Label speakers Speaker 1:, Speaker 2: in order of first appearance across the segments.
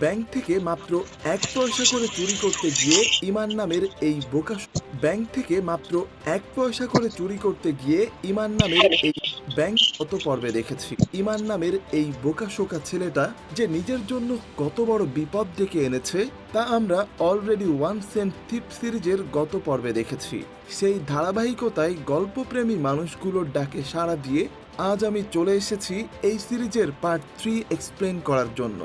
Speaker 1: Bank থেকে মাত্র ১ পয়সা করে চুরি করতে গিয়ে ইমান নামের এই বোকা ব্যাংক থেকে মাত্র ১ পয়সা করে চুরি করতে গিয়ে ইমান নামের এই ব্যাংক কত পর্বে দেখেছি। ইমান নামের এই বোকাশোকা ছেলেটা যে নিজের জন্য কত বড় বিপদ ডেকে এনেছে তা আমরা অলরেডি ওয়ান সেন্ট থিপ সিরিজের গত পর্বে দেখেছি। সেই ধারাবাহিকতায় গল্পপ্রেমী মানুষগুলোর ডাকে সাড়া দিয়ে আজ আমি চলে এসেছি এই সিরিজের পার্ট 3 এক্সপ্লেন করার জন্য।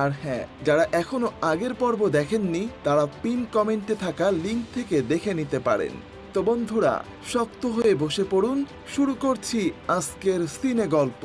Speaker 1: আর হ্যাঁ, যারা এখনো আগের পর্ব দেখেননি তারা পিন কমেন্টে থাকা লিংক থেকে দেখে নিতে পারেন। তো বন্ধুরা, শক্ত হয়ে বসে পড়ুন, শুরু করছি আজকের সিনে গল্প।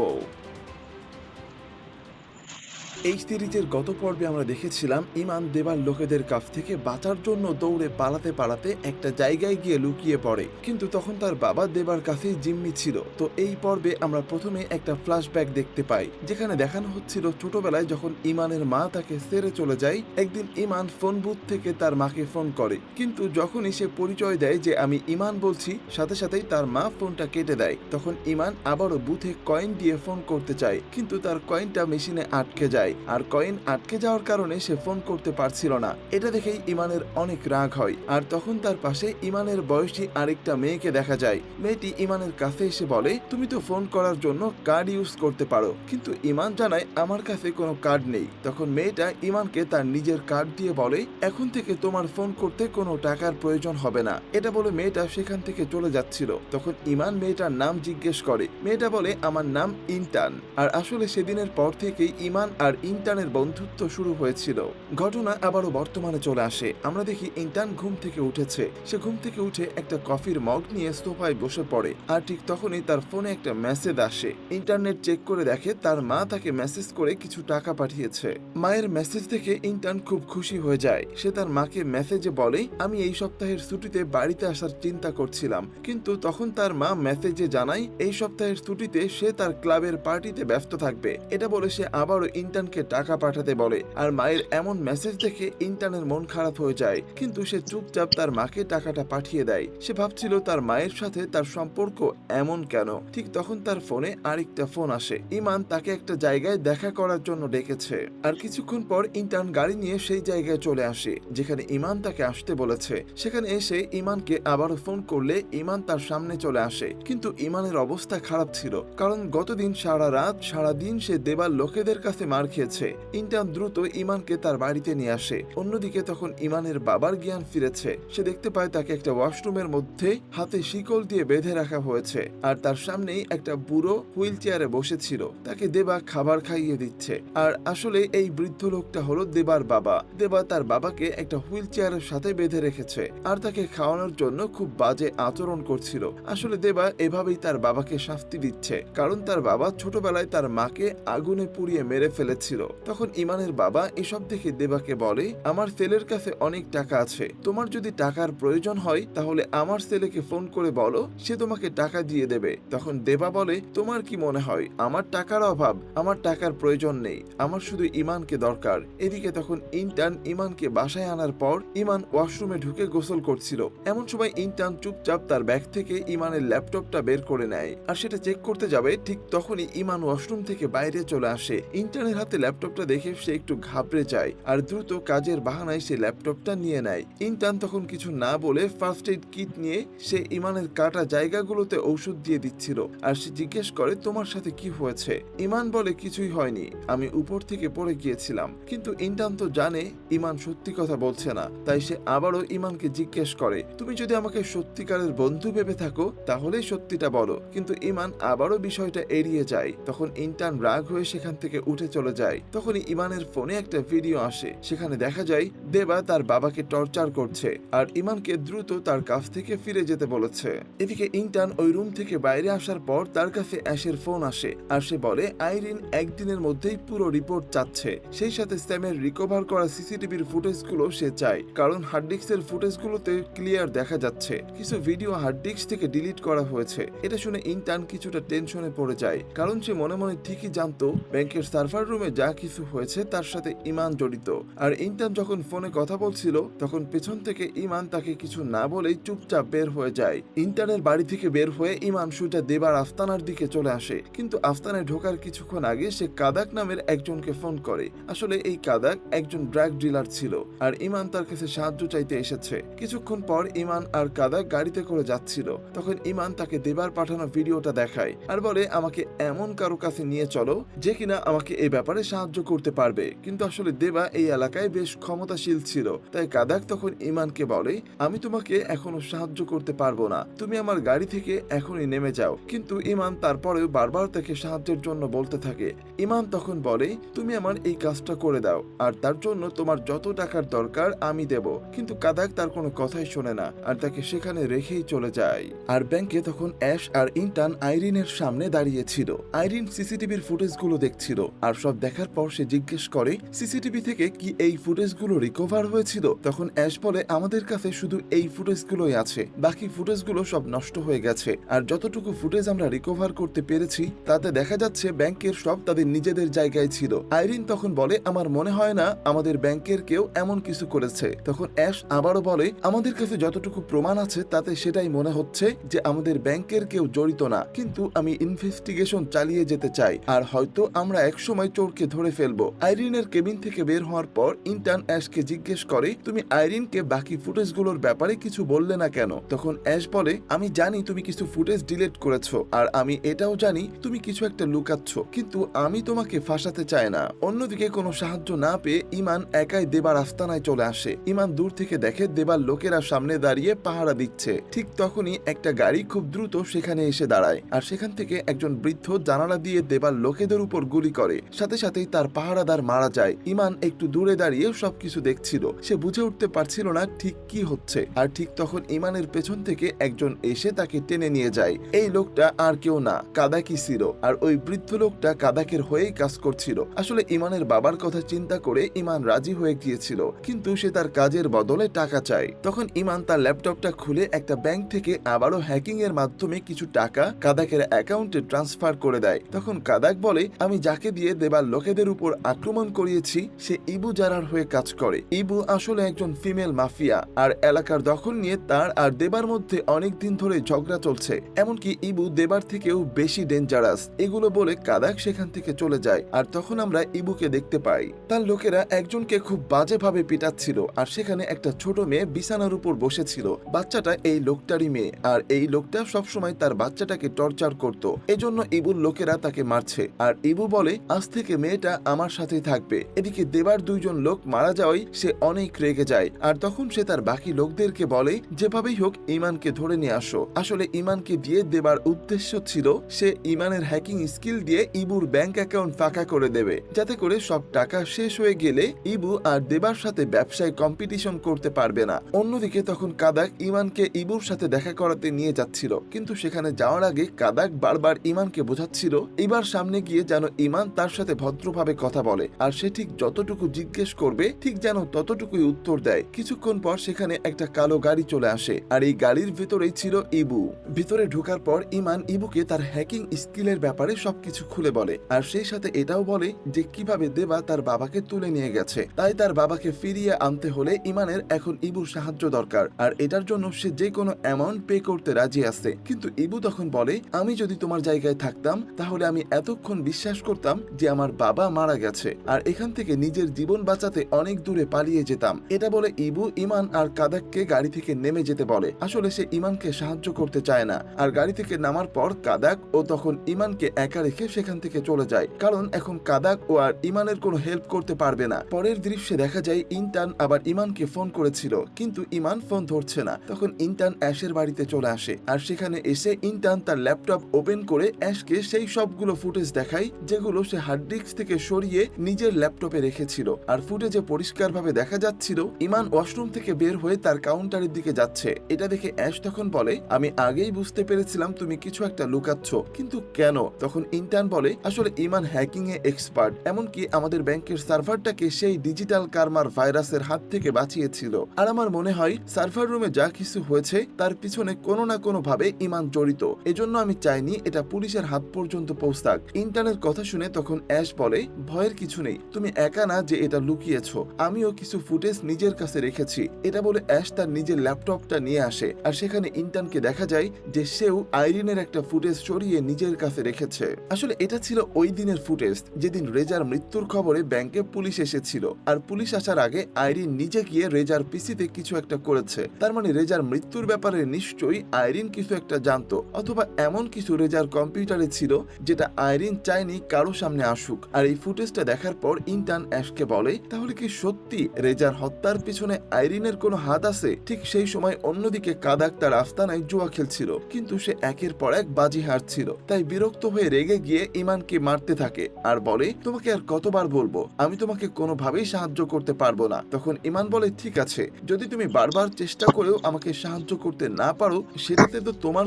Speaker 1: এই সিরিজের গত পর্বে আমরা দেখেছিলাম ইমান দেবার লোকেদের কাছ থেকে বাঁচার জন্য দৌড়ে পালাতে পালাতে একটা জায়গায় গিয়ে লুকিয়ে পড়ে, কিন্তু তখন তার বাবা দেবার কাছেই জিম্মি ছিল। তো এই পর্বে আমরা প্রথমে একটা ফ্ল্যাশব্যাক দেখতে পাই, যেখানে দেখানো হচ্ছিল ছোটবেলায় যখন ইমানের মা তাকে ছেড়ে চলে যায়। একদিন ইমান ফোন বুথ থেকে তার মাকে ফোন করে, কিন্তু যখনই সে পরিচয় দেয় যে আমি ইমান বলছি, সাথে সাথেই তার মা ফোনটা কেটে দেয়। তখন ইমান আবারও বুথে কয়েন দিয়ে ফোন করতে চায়, কিন্তু তার কয়েনটা মেশিনে আটকে যায়, আর কয়েন আটকে যাওয়ার কারণে সে ফোন করতে পারছিল না। এটা দেখেই ইমানের অনেক রাগ হয়, আর তখন তার পাশে ইমানের বয়সী আরেকটা মেয়েকে দেখা যায়। মেয়েটি ইমানের কাছে এসে বলে, তুমি তো ফোন করার জন্য কার্ড ইউজ করতে পারো, কিন্তু ইমান জানায় আমার কাছে কোনো কার্ড নেই। তখন মেয়েটা ইমানকে তার নিজের কার্ড দিয়ে বলে, এখন থেকে তোমার ফোন করতে কোনো টাকার প্রয়োজন হবে না। এটা বলে মেয়েটা সেখান থেকে চলে যাচ্ছিল। তখন ইমান মেয়েটার নাম জিজ্ঞেস করে। মেয়েটা বলে, আমার নাম ইন্টান। আর আসলে সেদিনের পর থেকেই ইমান আর ইন্টানের বন্ধুত্ব শুরু হয়েছিল। ঘটনা আবারও বর্তমানে চলে আসে। আমরা দেখি ইন্টান ঘুম থেকে উঠেছে। সে ঘুম থেকে উঠে একটা কফির মগ নিয়ে সোফায় বসে পড়ে, আর ঠিক তখনই তার ফোনে একটা মেসেজ আসে। ইন্টারনেট চেক করে দেখে তার মা তাকে মেসেজ করে কিছু টাকা পাঠিয়েছে। মায়ের মেসেজ দেখে ইন্টান খুব খুশি হয়ে যায়। সে তার মাকে মেসেজে বলে, আমি এই সপ্তাহের ছুটিতে বাড়িতে আসার চিন্তা করছিলাম, কিন্তু তখন তার মা মেসেজে জানায় এই সপ্তাহের ছুটিতে সে তার ক্লাবের পার্টিতে ব্যস্ত থাকবে। এটা বলে সে আবারও ইন্টানকে টাকা পাঠাতে বলে, আর মায়ের এমন মেসেজ দেখে ইন্টানের মন খারাপ হয়ে যায়, কিন্তু সে চুপচাপ তার মাকে টাকাটা পাঠিয়ে দেয়। সে ভাবছিল তার মায়ের সাথে তার সম্পর্ক এমন কেন। ঠিক তখন তার ফোনে আরেকটা ফোন আসে। ইমান তাকে একটা জায়গায় দেখা করার জন্য ডেকেছে, আর কিছুক্ষণ পর ইন্টান গাড়ি নিয়ে সেই জায়গায় চলে আসে যেখানে ইমান তাকে আসতে বলেছে। সেখানে এসে ইমানকে আবারও ফোন করলে ইমান তার সামনে চলে আসে, কিন্তু ইমানের অবস্থা খারাপ ছিল, কারণ গতদিন সারা রাত সারাদিন সে দেবার লোকেদের কাছে মার খেয়েছে। ইন্টান দ্রুত ইমানকে তার বাড়িতে নিয়ে আসে। অন্যদিকে তখন ইমানের বাবার জ্ঞান ফিরেছে। সে দেখতে পায় তাকে একটা ওয়াশরুমের মধ্যে হাতে শিকল দিয়ে বেঁধে রাখা হয়েছে, আর তার সামনেই একটা বুড়ো হুইল চেয়ারে বসেছিল। তাকে দেবা খাবার খাইয়ে দিচ্ছে, আর আসলে এই বৃদ্ধ লোকটা হলো দেবার বাবা। দেবা তার বাবাকে একটা হুইল চেয়ারের সাথে বেঁধে রেখেছে, আর তাকে খাওয়ানোর জন্য খুব বাজে আচরণ করছিল। আসলে দেবা এভাবেই তার বাবাকে শাস্তি দিচ্ছে, কারণ তার বাবা ছোটবেলায় তার মাকে আগুনে পুড়িয়ে মেরে ফেলেছিল। তখন ইমানের বাবা এসব দেখে দেবাকে বলে, আমার ছেলের কাছে অনেক টাকা আছে, তোমার যদি টাকার প্রয়োজন হয় তাহলে আমার ছেলেকে ফোন করে বলো, সে তোমাকে টাকা দিয়ে দেবে। তখন দেবা বলে, তোমার কি মনে হয় আমার টাকার অভাব? আমার টাকার প্রয়োজন নেই, আমার শুধু ইমানকে দরকার। এদিকে তখন ইন্টান ইমানকে বাসায় আনার পর ইমান ওয়াশরুমে ঢুকে গোসল করছিল। এমন সময় ইন্টান চুপচাপ তার ব্যাগ থেকে ইমানের ল্যাপটপটা বের করে নেয়, আর সেটা চেক করতে যাবে। ঠিক তখনই ইমান ওয়াশরুম থেকে বাইরে চলে আসে। ইন্টানের হাতে ল্যাপটপটা দেখে সে একটু ঘাবড়ে যায়, আর দ্রুত কাজের বাহানায় সে ল্যাপটপটা নিয়ে নেয়। ইন্টান তখন কিছু না বলে ফার্স্ট এইড কিট নিয়ে সে ইমানের কাটা জায়গাগুলোতে ঔষধ দিয়ে দিচ্ছিল, আর সে জিজ্ঞেস করে, তোমার সাথে কি হয়েছে? ইমান বলে, কিছুই হয়নি, আমি উপর থেকে পড়ে গিয়েছিলাম। কিন্তু ইন্টান তো জানে ইমান সত্যি কথা বলছে না, তাই সে আবারও ইমানকে জিজ্ঞেস করে, তুমি যদি আমাকে সত্যিকারের বন্ধু ভেবে থাকো তাহলেই সত্যিটা বলো। কিন্তু ইমান আবারও বিষয়টা এড়িয়ে যায়। তখন ইন্টান রাগ হয়ে সেখান থেকে উঠে চলে যায়। তখনই ইমানের ফোনে একটা ভিডিও আসে, সেখানে দেখা যায় দেবা তার বাবাকে টর্চার করছে, আর ইমানকে দ্রুত তার কাছ থেকে ফিরে যেতে বলেছে। এদিকে ইন্টান ওই রুম থেকে বাইরে আসার পর তার কাছে অ্যাশের ফোন আসে, আর সে বলে আইরিন একদিনের মধ্যেই পুরো রিপোর্ট চাচ্ছে, সেই সাথে স্যামের রিকভার করা সিসিটিভির ফুটেজগুলো সে চায়, কারণ হার্ড ডিস্কের ফুটেজগুলোতে ক্লিয়ার দেখা যাচ্ছে কিছু ভিডিও হার্ড ডিস্ক থেকে ডিলিট করা হয়েছে। এটা শুনে ইন্টান কিছুটা টেনশনে পড়ে যায়, কারণ সে মনে মনে ঠিকই জানতো ব্যাংকের সার্ভার রুমে যা কিছু হয়েছে তার সাথে ইমান জড়িত। আর ইন্টান যখন ফোনে কথা বলছিল তখন পেছন থেকে ইমান তাকে কিছু না বলেই চুপচাপ বের হয়ে যায়। ইন্টানের বাড়ি থেকে বের হয়ে ইমান সোজা দেবার আস্তানার দিকে চলে আসে, কিন্তু আস্তানায় ঢোকার কিছুক্ষণ আগে সে কাদাক নামের একজনকে ফোন করে। আসলে এই কাদাক একজন ড্রাগ ডিলার ছিল আর ইমান তার কাছে সাহায্য চাইতে এসেছে। কিছুক্ষণ পর ইমান আর কাদাক গাড়িতে করে যাচ্ছিল, তখন ইমান তাকে দেবার পাঠানো ভিডিওটা দেখায় আর বলে আমাকে এমন কারো কাছে নিয়ে চলো যে কিনা আমাকে এই ব্যাপারে সাহায্য করতে পারবে। কিন্তু আসলে দেবা এই এলাকায় বেশ ক্ষমতাশীল ছিল, তাই কাদাক তখন ইমানকে বলে আমি তোমাকে এখনো সাহায্য করতে পারবো না, তুমি আমার গাড়ি থেকে এখনই নেমে যাও। কিন্তু ইমান তারপরেও বারবার তাকে সাহায্যের জন্য বলতে থাকে। ইমান তখন বলে তুমি আমার এই কাজটা করে দাও আর তার জন্য তোমার যত টাকার দরকার আমি দেব। কিন্তু কাদাক তার কোনো কথাই শোনে না আর তাকে সেখানে রেখেই চলে যায়। আর ব্যাংকে তখন অ্যাশ আর ইন্টান আইরিনের সামনে দাঁড়িয়েছিল। আইরিন সিসিটিভির ফুটেজগুলো দেখছিল আর সব দেখার পর সে জিজ্ঞেস করে সিসিটিভি থেকে কি এই ফুটেজগুলো রিকভার হয়েছিল? তখন অ্যাশ বলে আমাদের কাছে শুধু এই ফুটেজগুলোই আছে, বাকি ফুটেজগুলো সব নষ্ট হয়ে গেছে। আর যতটুকু ফুটেজ আমরা রিকভার করতে পেরেছি তাতে দেখা যাচ্ছে ব্যাংকের সব তাদের নিজেদের জায়গায় ছিল। আইরিন তখন বলে আমার মনে হয় না আমাদের ব্যাংকের কেউ এমন কিছু করেছে। তখন অ্যাশ আবারও বলে আমাদের কাছে যতটুকু প্রমাণ আছে তাতে সেটাই মনে হচ্ছে যে আমাদের ব্যাংকের কেউ জড়িত না, কিন্তু আমি ইনভেস্টিগেশন চালিয়ে যেতে চাই আর হয়তো আমরা একসময় চোরকে ধরে ফেলবো। আইরিনের কেবিন থেকে বের হওয়ার পর ইন্টার্ন অ্যাশকে জিজ্ঞেস করে তুমি আইরিনকে বাকি ফুটেজগুলোর ব্যাপারে কিছু বললে না কেন? তখন অ্যাশ বলে আমি জানি তুমি কিছু ফুটেজ ডিলিট করেছো আর আমি এটাও জানি তুমি কিছু একটা লুকাচ্ছ, কিন্তু আমি তোমাকে ফাঁসাতে চাই না। অন্যদিকে কোনো সাহায্য না পেয়ে ইমান একাই দেবার আস্তানায় চলে আসে। ইমান দূর থেকে দেখে দেবার লোকেরা সামনে দাঁড়িয়ে পাহারা দিচ্ছে। ঠিক তখনই একটা গাড়ি খুব দ্রুত সেখানে এসে দাঁড়ায় আর সেখান থেকে একজন বৃদ্ধ জানালা দিয়ে দেবার লোকেদের উপর গুলি করে। সাথে সাথেই তার পাহারাদার মারা যায়। ইমান একটু দূরে দাঁড়িয়ে সবকিছু দেখছিল, সে বুঝে উঠতে পারছিল না ঠিক কি হচ্ছে। আর ঠিক তখন ইমানের পেছন থেকে একজন এসে তাকে টেনে নিয়ে যায়। এই লোকটা আর কেউ না, কাদাকি ছিল। আর ওই বৃদ্ধ লোকটা কাদাকের হয়েই কাজ করছিল। আসলে ইমানের বাবার কথা চিন্তা করে ইমান রাজি হয়ে গিয়েছিল, কিন্তু সে তার কাজের বদলে টাকা চায়। তখন ইমান তার ল্যাপটপটা খুলে একটা ব্যাংক থেকে আবারও হ্যাকিং এর মাধ্যমে কিছু টাকা কাদাকের অ্যাকাউন্টে ট্রান্সফার করে দেয়। তখন কাদাক বলে আমি যাকে দিয়ে দেবার লোকেদের উপর আক্রমণ করিয়েছি সে ইবু জারার হয়ে কাজ করে। ইবু আসলে একজন ফিমেল মাফিয়া আর এলাকার দখল নিয়ে তার আর দেবার মধ্যে অনেক দিন ধরে ঝগড়া চলছে। এমনকি ইবু দেবার থেকেও বেশি ডেঞ্জারাস। এগুলো বলে কাদাক সেখান থেকে চলে যায়। আর তখন আমরা ইবুকে দেখতে পাই তার লোকেরা একজনকে খুব বাজেভাবে পিটাচ্ছিল আর সেখানে একটা ছোট মেয়ে বিছানার উপর বসেছিল। বাচ্চাটা এই লোকটারই মেয়ে আর এই লোকটা সবসময় তার বাচ্চাটাকে টর্চার করত, এজন্য ইবুর লোকেরা তাকে মারছে। আর ইবু বলে আজ থেকে মেয়েটা আমার সাথেই থাকবে। এদিকে দেবার দুইজন লোক মারা যাওয়ায় সে অনেক রেগে যায় আর তখন সে তার বাকি লোকদেরকে বলে যেভাবেই হোক ইমানকে ধরে নিয়ে আসো। আসলে ইমানকে দিয়ে দেবার উদ্দেশ্য ছিল সে ইমানের হ্যাকিং স্কিল দিয়ে ইবুর ব্যাংক অ্যাকাউন্ট ফাঁকা করে দেবে, যাতে করে সব টাকা শেষ হয়ে গেলে ইবু আর দেবার সাথে ব্যবসায় কম্পিটিশন করতে পারবে না। অন্যদিকে তখন কাদাক ইমানকে ইবুর সাথে দেখা করাতে নিয়ে যাচ্ছিল, কিন্তু সেখানে যাওয়ার আগে কাদাক বারবার ইমানকে বোঝাচ্ছিল এবার সামনে গিয়ে যেন ইমান তার সাথে ভদ্রভাবে কথা বলে আর সে ঠিক যতটুকু জিজ্ঞেস করবে ঠিক যেন ততটুকুই উত্তর দেয়। কিছুক্ষণ পর সেখানে একটা কালো গাড়ি চলে আসে আর এই গাড়ির ভেতরেই ছিল ইবু। ভিতরে ঢোকার পর ইমান ইবুকে তার হ্যাকিং স্কিলের ব্যাপারে সবকিছু খুলে বলে আর সেই সাথে এটাও বলে যে কিভাবে দেবা তার বাবাকে তুলে নিয়ে গেছে, তাই তার বাবাকে ফিরিয়ে আনতে হলে ইমানের এখন ইবুর সাহায্য দরকার আর এটার জন্য সে যে কোনো অ্যামাউন্ট পে করতে রাজি আছে। কিন্তু ইবু তখন বলে আমি যদি তোমার জায়গায় থাকতাম তাহলে আমি এতক্ষণ বিশ্বাস করতাম যে আমার বাবা মারা গেছে আর এখান থেকে নিজের জীবন বাঁচাতে অনেক দূরে পালিয়ে যেতাম। এটা বলে ইবু ইমান আর কাদাককে গাড়ি থেকে নেমে যেতে বলে। আসলে সে ইমানকে সাহায্য করতে চায় না আর গাড়ি থেকে নামার পর কাদাক ও তখন ইমানকে একা রেখে সেখান থেকে চলে যায়, কারণ এখন কাদাক ও আর ইমানের কোনো হেল্প করতে পারবে না। পরের দৃশ্যে দেখা যায় ইন্টার্ন আবার ইমানকে ফোন করেছিল, কিন্তু ইমান ফোন ধরছে না। তখন ইন্টার্ন অ্যাশের বাড়িতে চলে আসে আর সেখানে এসে ইন্টার্ন তার ল্যাপটপ ওপেন করে অ্যাশকে সেই সবগুলো ফুটেজ দেখায় যেগুলো সে হার্ড ডিস্ক থেকে সরিয়ে নিজের ল্যাপটপে রেখেছিল। আর ফুটেজে পরিষ্কারভাবে দেখা যাচ্ছিল ইমান ওয়াশরুম থেকে বের হয়ে তার কাউন্টারের দিকে যাচ্ছে। এটা দেখে অ্যাশ তখন বলে আমি আগেই বুঝতে পেরেছিলাম তুমি কিছু একটা লুকাচ্ছ, কিন্তু কেন? তখন ইন্টার্ন বলে আসলে ইমান হ্যাকিং এ এক্সপার্ট, এমনকি আমাদের ব্যাংকের সার্ভারটাকে সেই ডিজিটাল কারমার ভাইরাসের হাত থেকে বাঁচিয়েছিল। আর আমার মনে হয় সার্ভার রুমে যা কিছু হয়েছে তার পিছনে কোনো না কোনো ভাবে ইমান জড়িত, এজন্য আমি চাইনি এটা পুলিশের হাত পর্যন্ত পৌঁছাক। ইন্টার্নের কথা শুনে তখন অ্যাশ বলে বলে, ভয়ের কিছু নেই, তুমি একা না যে এটা লুকিয়েছো, আমিও কিছু ফুটেজ নিজের কাছে রেখেছি। এটা বলে অ্যাশ তার নিজের ল্যাপটপটা নিয়ে আসে, আর সেখানে ইন্টার্নকে দেখা যায় যে সেও আইরিনের একটা ফুটেজ সরিয়ে নিজের কাছে রেখেছে। আসলে এটা ছিল ওই দিনের ফুটেজ যেদিন রেজার মৃত্যুর খবরে ব্যাংকে পুলিশ এসেছিল, আর পুলিশ আসার আগে আইরিন নিজে গিয়ে রেজার পিসিতে কিছু একটা করেছে। তার মানে রেজার মৃত্যুর ব্যাপারে নিশ্চয়ই আইরিন কিছু একটা জানতো, অথবা এমন কিছু রেজার কম্পিউটারে ছিল যেটা আইরিন চায়নি কারো সামনে আসুক। আর এই ফুটেজটা দেখার পর ইন্টার্ন অ্যাশকে বলে, তাহলে কি সত্যি রেজার হত্যার পিছনে আইরিনের কোনো হাত আছে? ঠিক সেই সময় অন্যদিকে কাদাক তার আস্তানায় জুয়া খেলছিল, কিন্তু সে একের পর এক বাজি হারছিল। তাই বিরক্ত হয়ে রেগে গিয়ে ইমানকে মারতে থাকে আর বলে, তোমাকে আর কতবার বলবো, আমি তোমাকে কোনোভাবেই সাহায্য করতে পারবো না। তখন ইমান বলে, ঠিক আছে, যদি তুমি বারবার চেষ্টা করেও আমাকে সাহায্য করতে না পারো, সেটাতে তো তোমার